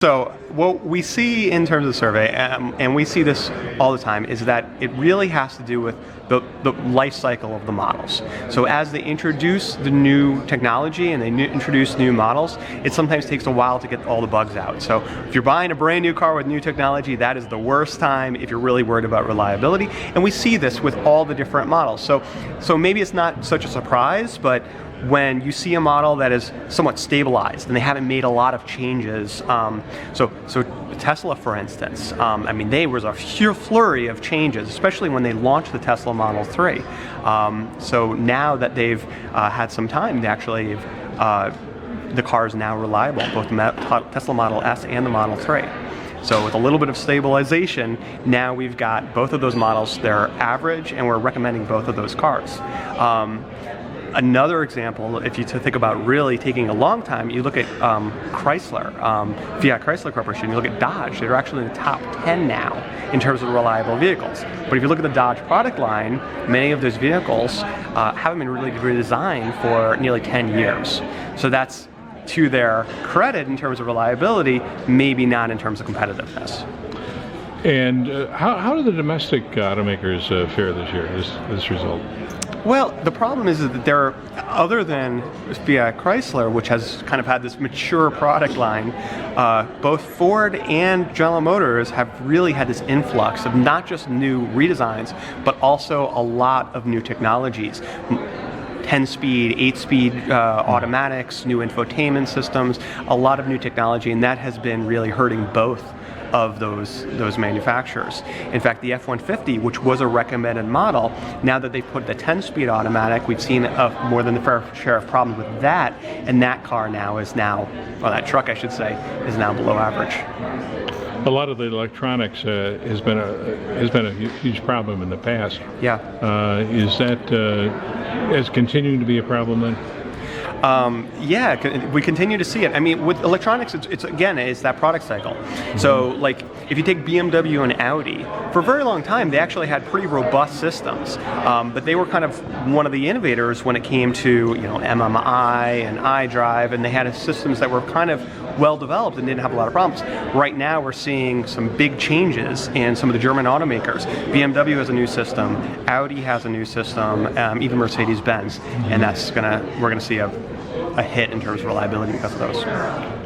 So what we see in terms of the survey, and we see this all the time, is that it really has to do with the life cycle of the models. So as they introduce the new technology and they introduce new models, it sometimes takes a while to get all the bugs out. So if you're buying a brand new car with new technology, that is the worst time if you're really worried about reliability. And we see this with all the different models. So maybe it's not such a surprise, but when you see a model that is somewhat stabilized and they haven't made a lot of changes, so Tesla, for instance, I mean, there was a flurry of changes, especially when they launched the Tesla Model 3. So now that they've had some time, they actually, the car is now reliable, both the Tesla Model S and the Model 3. So with a little bit of stabilization, now we've got both of those models, they're average, and we're recommending both of those cars. Another example, if you think about really taking a long time, you look at Chrysler, Fiat Chrysler Corporation, you look at Dodge, they're actually in the top 10 now in terms of reliable vehicles. But if you look at the Dodge product line, many of those vehicles haven't been really redesigned for nearly 10 years. So that's to their credit in terms of reliability, maybe not in terms of competitiveness. And how do the domestic automakers fare this year, this result? Well, the problem is that there, other than Fiat Chrysler, which has kind of had this mature product line, both Ford and General Motors have really had this influx of not just new redesigns, but also a lot of new technologies. 10-speed, 8-speed automatics, new infotainment systems, a lot of new technology, and that has been really hurting both of those manufacturers. In fact, the F-150, which was a recommended model, now that they've put the 10-speed automatic, we've seen more than the fair share of problems with that, and that car now is well, that truck, I should say, is now below average. A lot of the electronics has been a huge problem in the past. Yeah. Is that is continuing to be a problem then? Yeah, we continue to see it. I mean, with electronics, it's that product cycle. So, like, if you take BMW and Audi, for a very long time, they actually had pretty robust systems, but they were kind of one of the innovators when it came to, MMI and iDrive, and they had systems that were kind of well developed and didn't have a lot of problems. Right now, we're seeing some big changes in some of the German automakers. BMW has a new system, Audi has a new system, even Mercedes-Benz, and we're gonna see a hit in terms of reliability because of those.